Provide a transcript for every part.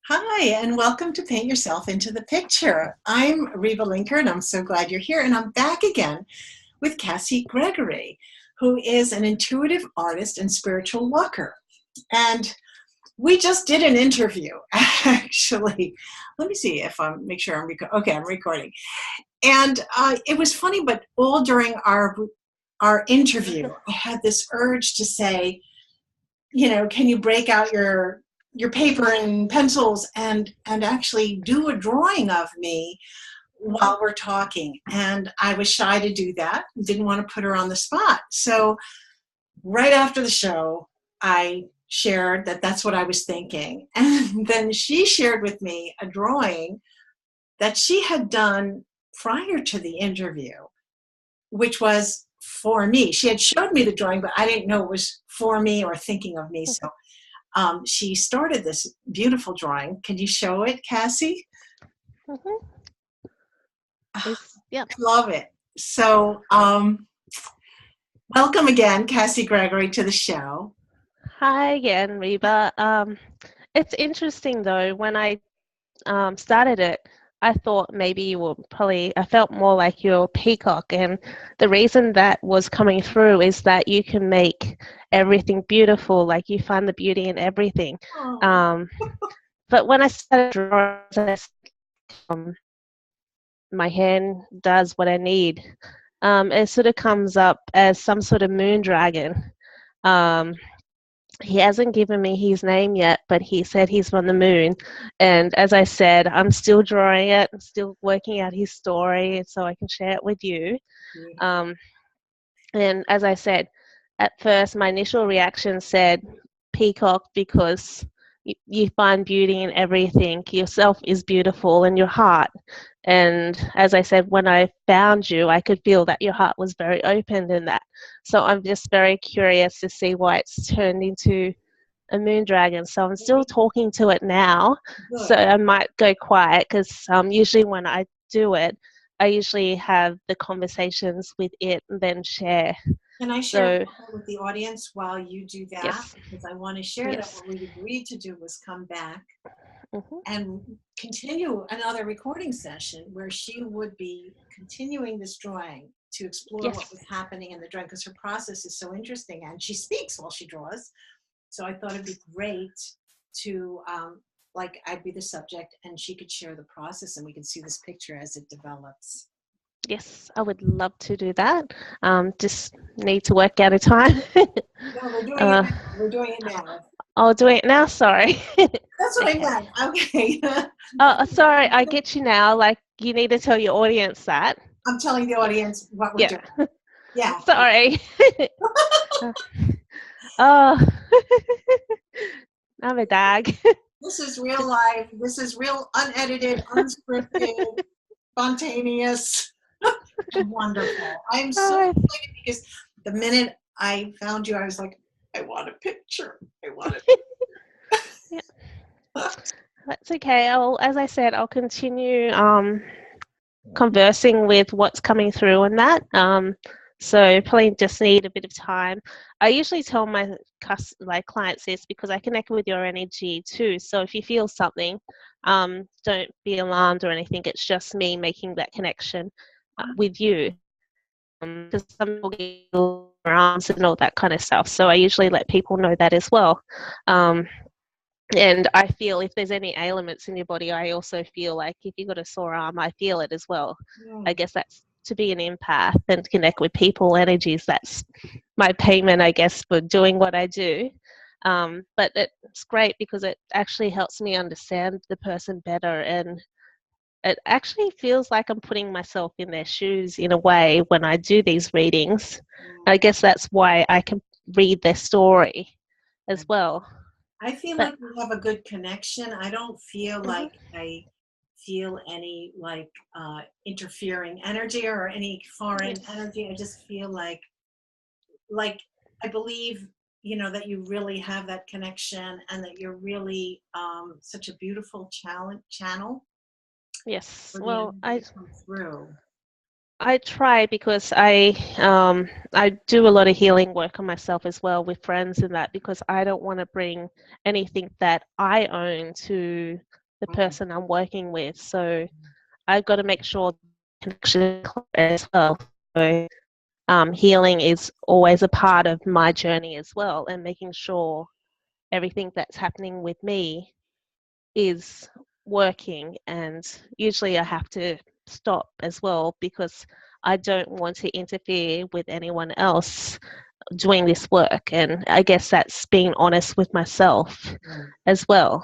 Hi, and welcome to Paint Yourself into the Picture. I'm Reba Linker, and I'm so glad you're here. And I'm back again with Kassi Gregory, who is an intuitive artist and spiritual walker. And we just did an interview, actually. Let me see if make sure I'm recording. Okay, I'm recording. And it was funny, but all during our interview, I had this urge to say, can you break out your paper and pencils and actually do a drawing of me while we're talking? And I was shy to do that, didn't want to put her on the spot. So right after the show, I shared that that's what I was thinking. And then she shared with me a drawing that she had done prior to the interview, which was for me. She had showed me the drawing, but I didn't know it was for me or thinking of me. So she started this beautiful drawing. Can you show it, Kassi? Mm-hmm. I love it. So welcome again, Kassi Gregory, to the show. Hi again, Reba. It's interesting though, when I started it, I thought maybe you were I felt more like you're a peacock, and the reason that was coming through is that you can make everything beautiful, like you find the beauty in everything. But when I started drawing, my hand does what I need. It sort of comes up as some sort of moon dragon. He hasn't given me his name yet, but he said he's from the moon. And as I said, I'm still drawing it. I'm still working out his story so I can share it with you. And as I said, at first, my initial reaction said peacock because you find beauty in everything. Yourself is beautiful and your heart. And as I said, when I found you, I could feel that your heart was very open in that. So I'm just very curious to see why it's turned into a moon dragon. So I'm still talking to it now. Good. So I might go quiet because usually when I do it, I usually have the conversations with it and then share. Can I share with the audience while you do that? Yes. Because I want to share that what we agreed to do was come back and continue another recording session where she would be continuing this drawing to explore what was happening in the drawing, because her process is so interesting and she speaks while she draws. So I thought it'd be great to, like, I'd be the subject and she could share the process and we could see this picture as it develops. Yes, I would love to do that. Just need to work out a time. No, we're doing it now. We're doing it now. I'll do it now, sorry. That's what I meant. Okay. Oh, sorry, I get you now. Like, you need to tell your audience that. I'm telling the audience what we're doing. Yeah. Sorry. Oh, I'm a dog. This is real life. This is real unedited, unscripted, spontaneous, and wonderful. I'm so excited because the minute I found you, I was like, I want a picture. I want a picture. That's okay. As I said, I'll continue conversing with what's coming through and that. So probably just need a bit of time. I usually tell my clients this because I connect with your energy too. So if you feel something, don't be alarmed or anything. It's just me making that connection with you. Because some people get arms and all that kind of stuff. So I usually let people know that as well. And I feel if there's any ailments in your body, I also feel like if you've got a sore arm, I feel it as well. I guess that's to be an empath and connect with people energies. That's my payment, I guess, for doing what I do. But it's great because it actually helps me understand the person better, and it actually feels like I'm putting myself in their shoes in a way when I do these readings. I guess that's why I can read their story as well. I feel like we have a good connection. I don't feel like I feel any interfering energy or any foreign energy. I just feel like I believe, that you really have that connection and that you're really such a beautiful channel. Yes. Well, I try because I do a lot of healing work on myself as well with friends and that, because I don't want to bring anything that I own to the person I'm working with. So I've got to make sure the connection is clear as well. So healing is always a part of my journey as well, and making sure everything that's happening with me is working. And usually I have to stop as well, because I don't want to interfere with anyone else doing this work. And I guess that's being honest with myself as well.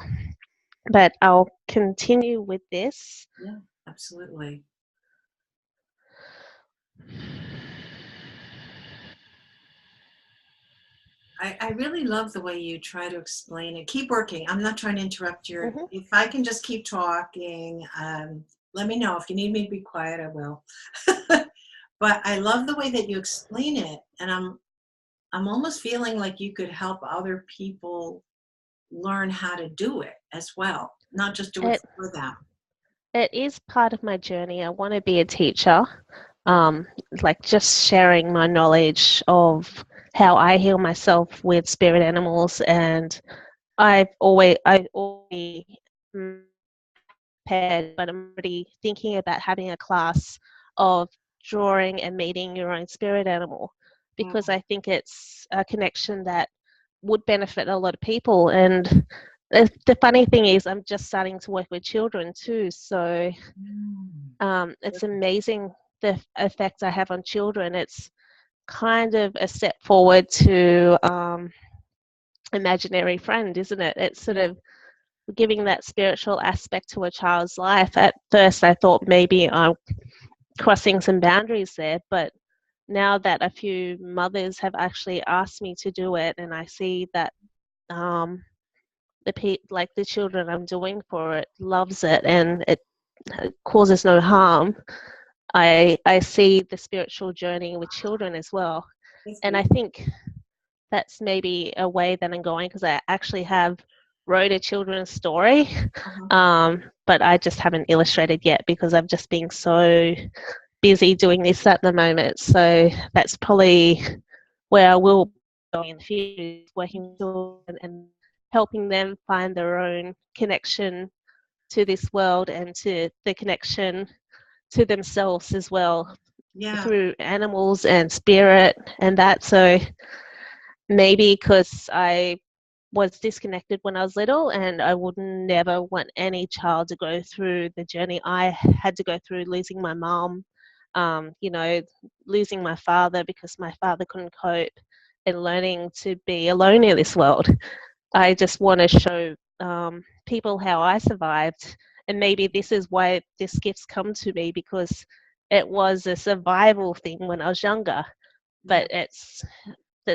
But I'll continue with this. Yeah, absolutely. I really love the way you try to explain it. Keep working. I'm not trying to interrupt your, if I can just keep talking, let me know. If you need me to be quiet, I will. But I love the way that you explain it. And I'm almost feeling like you could help other people learn how to do it as well, not just do it for them. It is part of my journey. I want to be a teacher, like just sharing my knowledge of how I heal myself with spirit animals. And I always prepared, but I'm already thinking about having a class of drawing and meeting your own spirit animal, because I think it's a connection that would benefit a lot of people. And the funny thing is, I'm just starting to work with children too, so it's amazing the effect I have on children. It's kind of a step forward to imaginary friend, isn't it? It's sort of giving that spiritual aspect to a child's life. At first I thought maybe I'm crossing some boundaries there, but now that a few mothers have actually asked me to do it, and I see that the children I'm doing for it loves it, and it causes no harm, I see the spiritual journey with children as well. And I think that's maybe a way that I'm going, because I actually have wrote a children's story, but I just haven't illustrated yet because I've just been so busy doing this at the moment. So that's probably where I will be going in the future, working with children and helping them find their own connection to this world and to the connection to themselves as well, through animals and spirit and that. So maybe because I was disconnected when I was little, and I would never want any child to go through the journey I had to go through, losing my mom, losing my father because my father couldn't cope, and learning to be alone in this world. I just want to show people how I survived, and maybe this is why this gift's come to me, because it was a survival thing when I was younger. But that's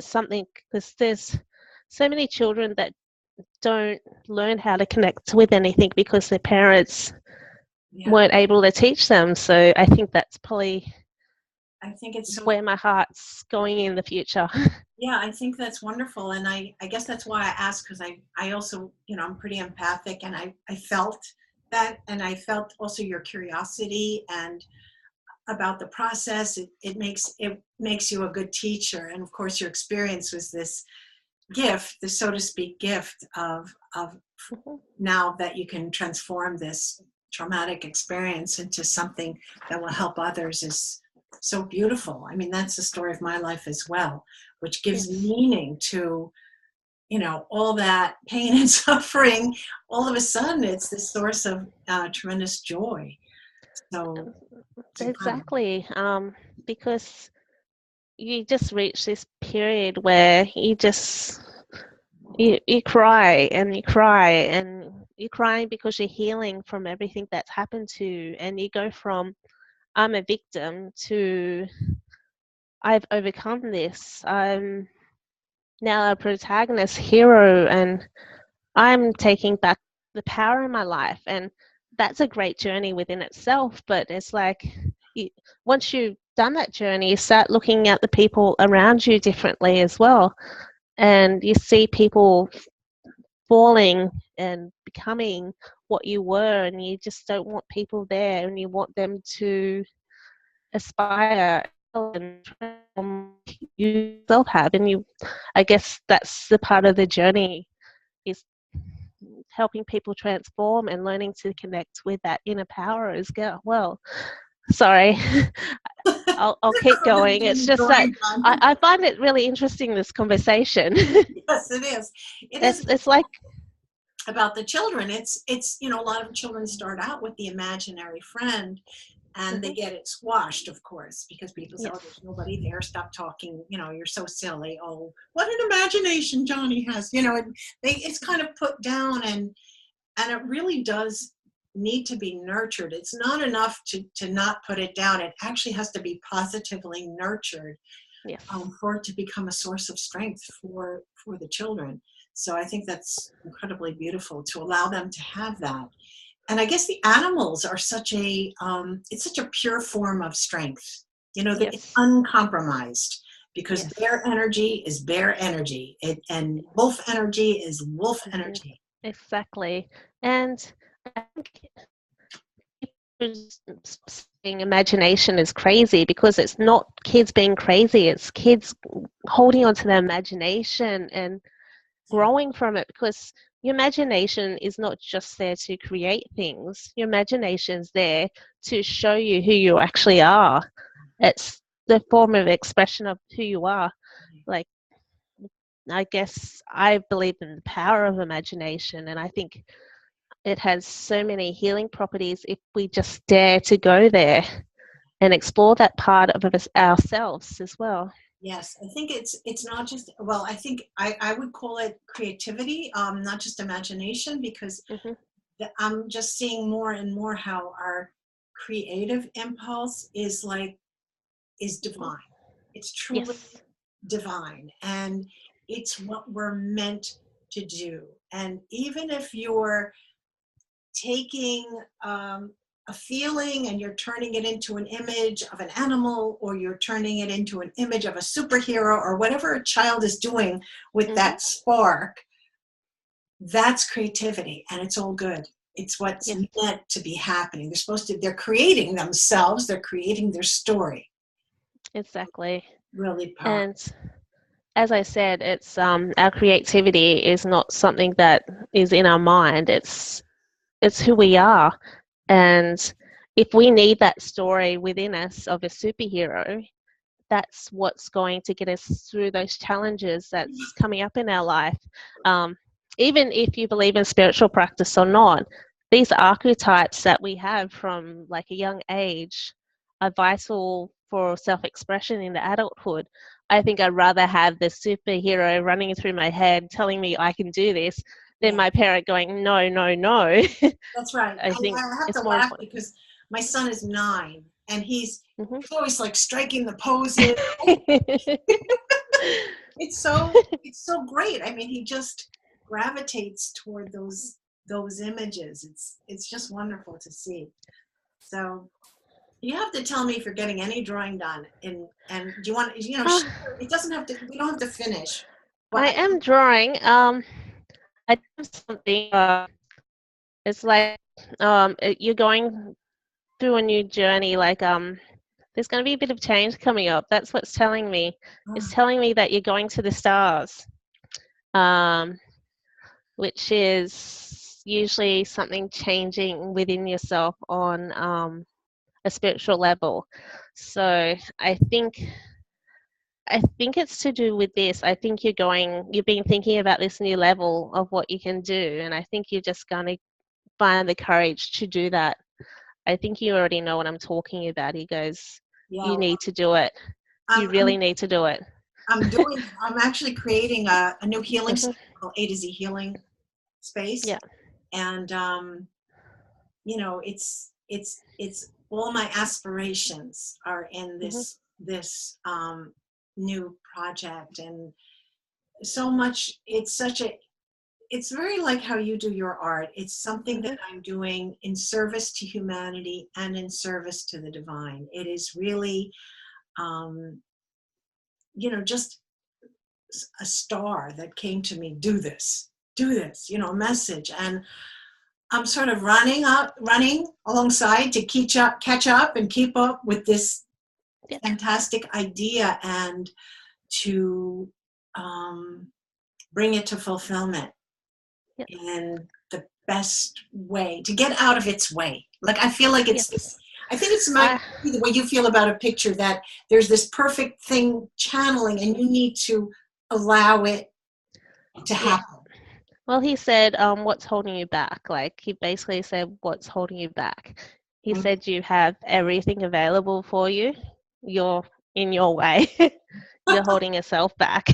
something, because there's so many children that don't learn how to connect with anything because their parents weren't able to teach them. So I think that's probably where my heart's going in the future. Yeah, I think that's wonderful. And I guess that's why I asked, because I also, I'm pretty empathic, and I felt that, and I felt also your curiosity and about the process. It makes you a good teacher. And of course your experience was this gift, the so to speak gift of now that you can transform this traumatic experience into something that will help others is so beautiful. I mean, that's the story of my life as well, which gives meaning to, all that pain and suffering. All of a sudden, it's the source of tremendous joy. So exactly, because you just reach this period where you cry and you cry, and you're crying because you're healing from everything that's happened to you, and you go from I'm a victim to I've overcome this. I'm now a protagonist, hero, and I'm taking back the power in my life. And that's a great journey within itself. But it's like once you've done that journey, you start looking at the people around you differently as well. And you see people falling and becoming what you were, and you just don't want people there, and you want them to aspire and you yourself have. And I guess that's the part of the journey, is helping people transform and learning to connect with that inner power as well. Sorry. I'll keep going. It's just that I find it really interesting, this conversation. Yes, it is. It's like about the children. It's a lot of children start out with the imaginary friend, and they get it squashed, of course, because people say, "Oh, there's nobody there. Stop talking. You're so silly. Oh, what an imagination Johnny has." It's kind of put down, and it really does need to be nurtured. It's not enough to not put it down. It actually has to be positively nurtured for it to become a source of strength for the children. So I think that's incredibly beautiful to allow them to have that. And I guess the animals are such a pure form of strength. That it's uncompromised, because bear energy is bear energy, and wolf energy is wolf energy. Exactly. And I think saying imagination is crazy, because it's not kids being crazy, it's kids holding on to their imagination and growing from it, because your imagination is not just there to create things. Your imagination is there to show you who you actually are. It's the form of expression of who you are. Like, I guess I believe in the power of imagination, and I think it has so many healing properties if we just dare to go there and explore that part of ourselves as well. Yes, I think it's not just, well, I think I would call it creativity, not just imagination, because I'm just seeing more and more how our creative impulse is divine. It's truly divine, and it's what we're meant to do. And even if you're taking a feeling and you're turning it into an image of an animal, or you're turning it into an image of a superhero, or whatever a child is doing with that spark, that's creativity, and it's all good. It's what's meant to be happening. They're creating themselves, they're creating their story. Exactly. Really powerful. And as I said, it's our creativity is not something that is in our mind. It's who we are. And if we need that story within us of a superhero, that's what's going to get us through those challenges that's coming up in our life. Even if you believe in spiritual practice or not, these archetypes that we have from like a young age are vital for self-expression in adulthood. I think I'd rather have the superhero running through my head telling me I can do this than my parent going, no, no, no. That's right. I think I have it's to more laugh important. because my son is 9, and he's always like striking the poses. It's so great. I mean, he just gravitates toward those images. It's just wonderful to see. So you have to tell me if you're getting any drawing done. And do you want, it doesn't have to, we don't have to finish. I am drawing. I do something. It's like you're going through a new journey. Like there's going to be a bit of change coming up. That's what's telling me. It's telling me that you're going to the stars, which is usually something changing within yourself on a spiritual level. So I think it's to do with this. I think you've been thinking about this new level of what you can do, and I think you're just going to find the courage to do that. I think you already know what I'm talking about. He goes, you need to do it. You really need to do it. I'm actually creating a new healing space called A to Z Healing Space. Yeah. And, it's all my aspirations are in this new project. And so much, it's very like how you do your art. It's something that I'm doing in service to humanity and in service to the divine. It is really, just a star that came to me, do this, a message. And I'm sort of running alongside to catch up and keep up with this Yep. fantastic idea and to bring it to fulfillment Yep. in the best way, to get out of its way. Like, I feel like it's Yep. this, I think it's the way you feel about a picture, that there's this perfect thing channeling and you need to allow it to happen. Well, he said, what's holding you back? Like, he basically said, what's holding you back? He said, you have everything available for you. You're in your way. You're holding yourself back.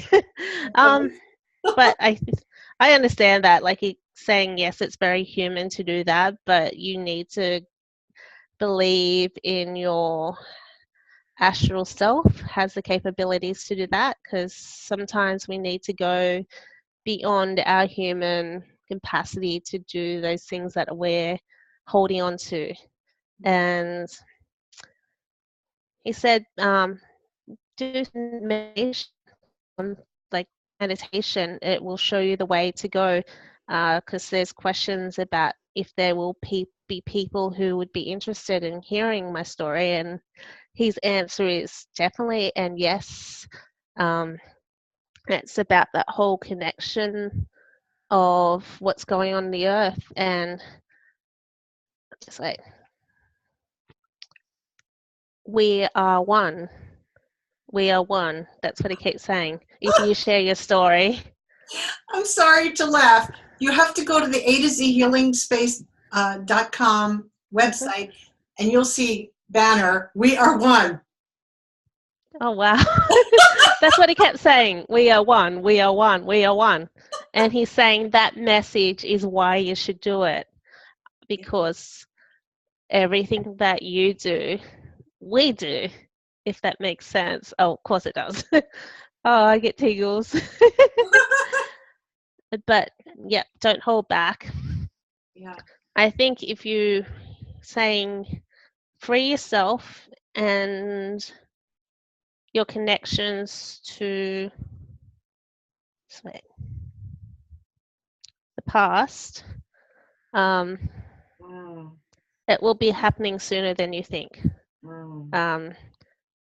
But I understand that. Like, he's saying, yes, it's very human to do that, but you need to believe in your astral self has the capabilities to do that, because sometimes we need to go beyond our human capacity to do those things that we're holding on to. And he said, do meditation, like meditation, it will show you the way to go, because there's questions about if there will be people who would be interested in hearing my story, and his answer is definitely and yes. It's about that whole connection of what's going on the earth, and just like, we are one. We are one. That's what he keeps saying. If you share your story. I'm sorry to laugh. You have to go to the A to Z healingspace.com website and you'll see banner, we are one. Oh, wow. That's what he kept saying. We are one. We are one. We are one. And he's saying that message is why you should do it, because everything that you do, we do, if that makes sense. Oh, of course it does. Oh, I get tingles. But yeah, don't hold back. Yeah. I think if you saying free yourself and your connections to the past, it will be happening sooner than you think.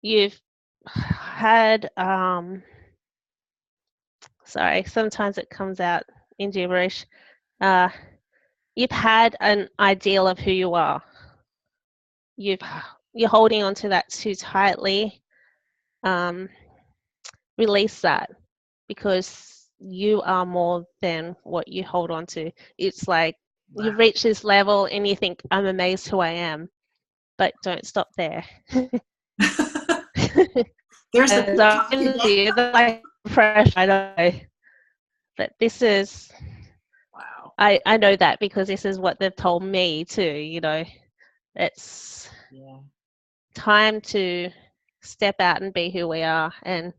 You've had sorry, sometimes it comes out in gibberish. You've had an ideal of who you are. You're holding on to that too tightly. Release that, because you are more than what you hold on to. It's like, wow, you've reached this level and you think, I'm amazed who I am, but don't stop there. There's the like fresh, I don't know. But this is, wow. I know that because this is what they've told me too, you know. It's time to step out and be who we are. And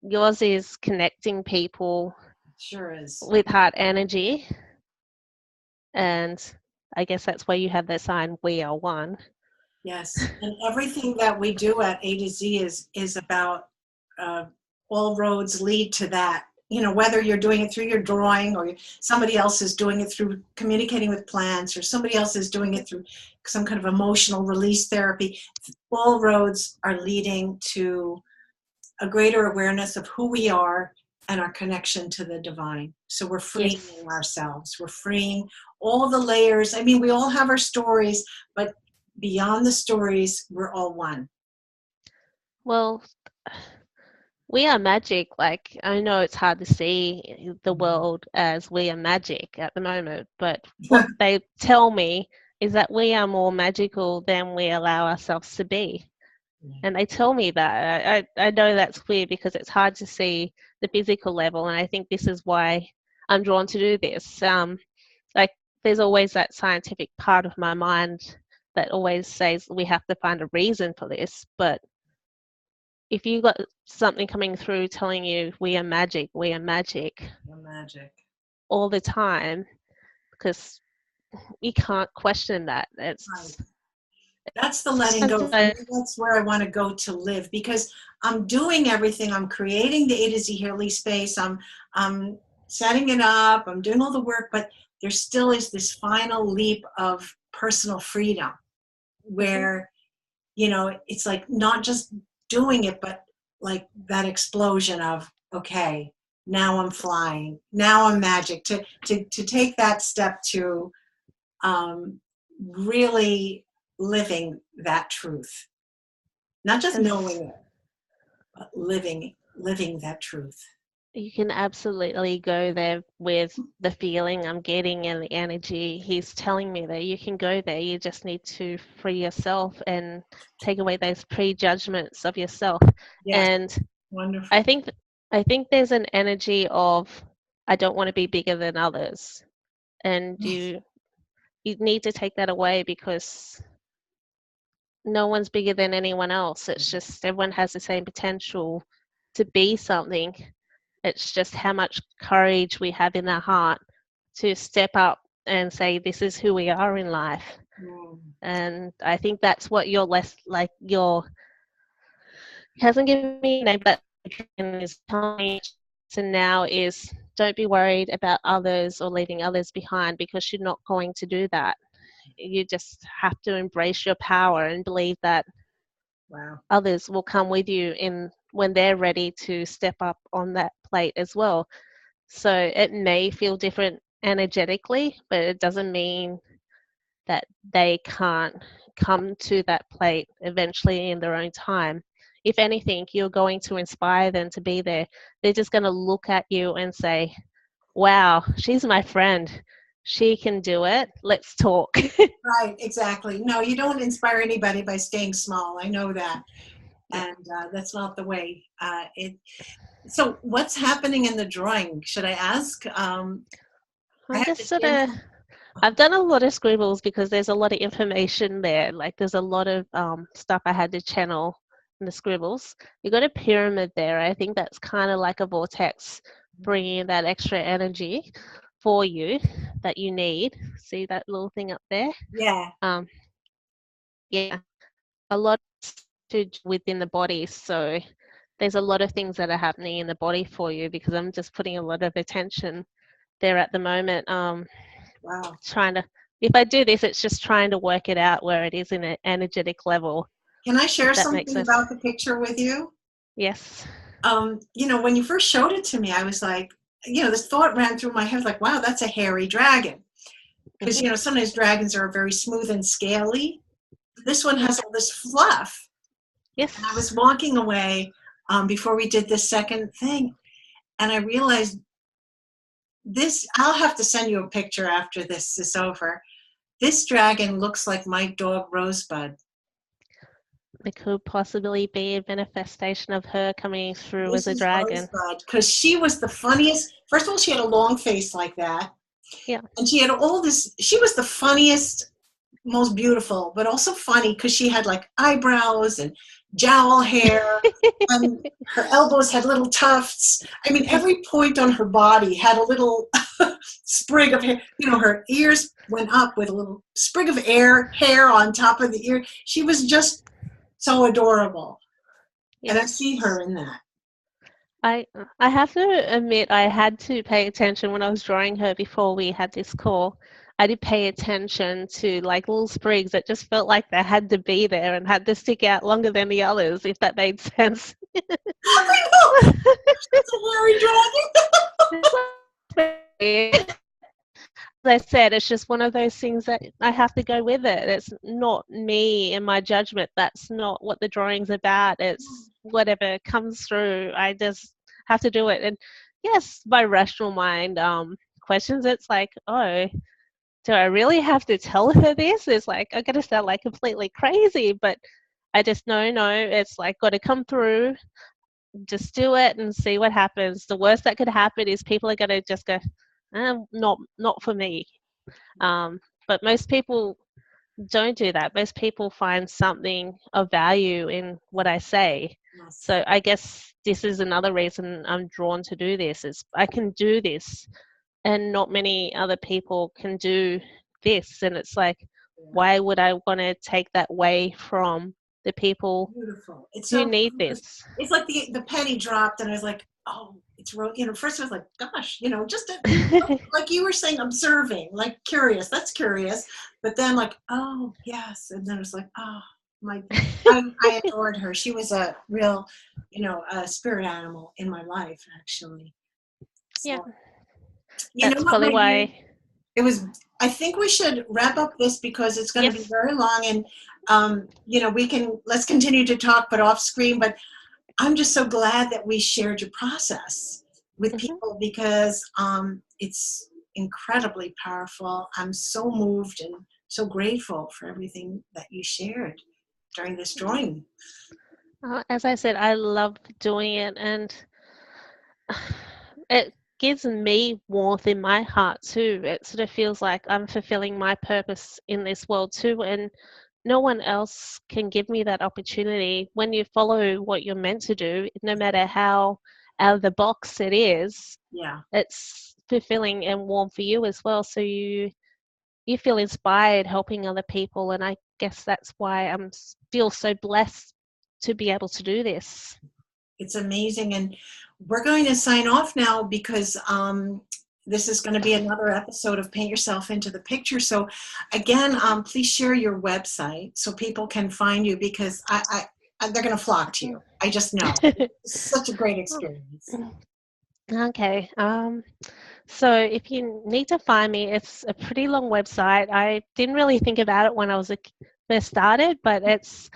yours is connecting people. Sure is. With heart energy. And I guess that's why you have that sign, we are one. Yes, and everything that we do at A to Z is about all roads lead to that. You know, whether you're doing it through your drawing or somebody else is doing it through communicating with plants or somebody else is doing it through some kind of emotional release therapy, all roads are leading to a greater awareness of who we are and our connection to the divine. So we're freeing ourselves. We're freeing all the layers. I mean, we all have our stories, but beyond the stories, we're all one. Well, we are magic. Like, I know it's hard to see the world as we are magic at the moment, but what they tell me is that we are more magical than we allow ourselves to be. And they tell me that. I know that's weird because it's hard to see the physical level, and I think this is why I'm drawn to do this. Like, there's always that scientific part of my mind that always says we have to find a reason for this, but if you got something coming through telling you we are magic, we are magic, we're magic all the time, because you can't question that. That's the letting go. That's where I want to go to live, because I'm doing everything. I'm creating the A to Z Healing Space. I'm setting it up. I'm doing all the work, but there still is this final leap of personal freedom where it's like not just doing it, but like that explosion of, okay, now I'm flying, now I'm magic, to take that step to um, really living that truth, not just Yes. knowing it, but living that truth. You can absolutely go there with the feeling I'm getting and the energy he's telling me that you can go there. You just need to free yourself and take away those prejudgments of yourself. Yes, And I wonderful. think I think there's an energy of I don't want to be bigger than others. And Yes. you need to take that away because no one's bigger than anyone else. It's just everyone has the same potential to be something. It's just how much courage we have in our heart to step up and say, this is who we are in life. Mm. And I think that's what you're less like your he hasn't given me a name, but is telling me so now is don't be worried about others or leaving others behind because you're not going to do that. You just have to embrace your power and believe that Wow. others will come with you in when they're ready to step up on that plate as well. So it may feel different energetically, but it doesn't mean that they can't come to that plate eventually in their own time. If anything, you're going to inspire them to be there. They're just going to look at you and say, wow, she's my friend. She can do it. Let's talk. Right, exactly. No, you don't inspire anybody by staying small. I know that. Yeah. And that's not the way. So what's happening in the drawing? Should I ask? I I'm have just to sort share of some. I've done a lot of scribbles because there's a lot of information there. Like there's a lot of stuff I had to channel in the scribbles. You got a pyramid there. I think that's kind of like a vortex, bringing that extra energy for you that you need. See that little thing up there? Yeah. Um, yeah, a lot to do within the body. So there's a lot of things that are happening in the body for you because I'm just putting a lot of attention there at the moment. Wow. Trying to if I do this, it's just trying to work it out where it is in an energetic level, Can I if share that makes something sense. about the picture with you? Yes. When you first showed it to me, I was like, this thought ran through my head like, wow, that's a hairy dragon. Because, Hmm. sometimes dragons are very smooth and scaly. This one Mm. has all this fluff. And I Yes. was walking away before we did this second thing, and I realized I'll have to send you a picture after this is over. This dragon looks like my dog Rosebud. It could possibly be a manifestation of her coming through This as a is dragon. Rosebud because she was the funniest. First of all, she had a long face like that, Yeah. and she had all this. She was the funniest, most beautiful, but also funny because she had like eyebrows and jowl hair, and her elbows had little tufts. I mean, every point on her body had a little sprig of hair. Her ears went up with a little sprig of hair on top of the ear. She was just so adorable, and I see her Yes. in that. I I have to admit I had to pay attention when I was drawing her before we had this call. I did pay attention to like little sprigs that just felt like they had to be there and had to stick out longer than the others, if that made sense. I know, it's a hairy dragon. It's like, as I said, it's just one of those things that I have to go with it. It's not me and my judgment. That's not what the drawing's about. It's whatever comes through. I just have to do it. And yes, my rational mind questions. It's like, oh, do I really have to tell her this? It's like I'm gonna sound like completely crazy, but I just know, no. It's like got to come through. Just do it and see what happens. The worst that could happen is people are gonna just go, not for me. um, but most people don't do that. Most people find something of value in what I say. Yes. So I guess this is another reason I'm drawn to do this is I can do this and not many other people can do this. And it's like, Yeah. why would I want to take that away from the people Beautiful. It's who so need beautiful. this? It's like the penny dropped, and I was like, oh, it's real. First I was like, gosh, just like you were saying, observing, like curious. That's curious. But then like, oh yes, and then it's like, oh. I adored her. She was a real, a spirit animal in my life, actually. Yeah, So, you know that's what, probably my dear? why. It was, I think we should wrap up this because it's going to be Yes. very long and, let's continue to talk, but off screen. But I'm just so glad that we shared your process with Hmm. people because it's incredibly powerful. I'm so moved and so grateful for everything that you shared during this drawing. As I said, I love doing it, and it gives me warmth in my heart too. It sort of feels like I'm fulfilling my purpose in this world too, and no one else can give me that opportunity. When you follow what you're meant to do, no matter how out of the box it is, Yeah. it's fulfilling and warm for you as well. So you feel inspired helping other people, and I guess that's why I'm feel so blessed to be able to do this. It's amazing. And we're going to sign off now because this is going to be another episode of Paint Yourself into the Picture. So again, please share your website so people can find you because they're going to flock to you. I just know. It's such a great experience. Okay. So if you need to find me, it's a pretty long website. I didn't really think about it when I was first started, but it's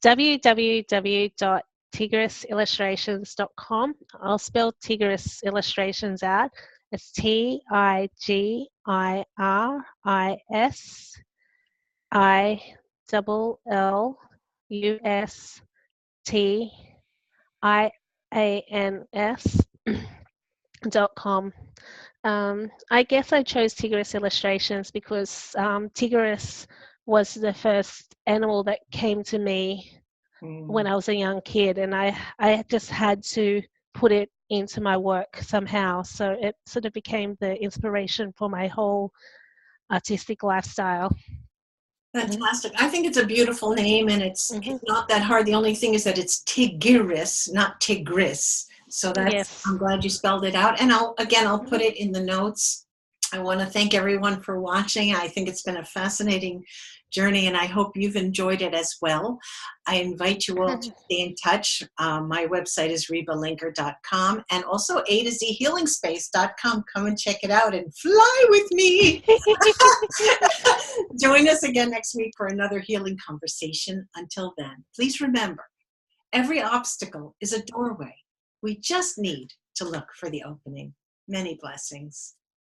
www.tigrisillustrations.com. I'll spell Tigris Illustrations out. It's TIGRILLUSTIANS.com. I guess I chose Tigris Illustrations because Tigris was the first animal that came to me when I was a young kid, and I just had to put it into my work somehow. So it sort of became the inspiration for my whole artistic lifestyle. Fantastic. I think it's a beautiful name and Mm-hmm. it's not that hard. The only thing is that it's Tigris, not Tigris. So Yes. I'm glad you spelled it out. And I'll put Mm-hmm. it in the notes. I want to thank everyone for watching. I think it's been a fascinating journey and I hope you've enjoyed it as well. I invite you all to stay in touch. My website is rebalinker.com and also A to Z healingspace.com. Come and check it out and fly with me. Join us again next week for another healing conversation. Until then, please remember, every obstacle is a doorway. We just need to look for the opening. Many blessings.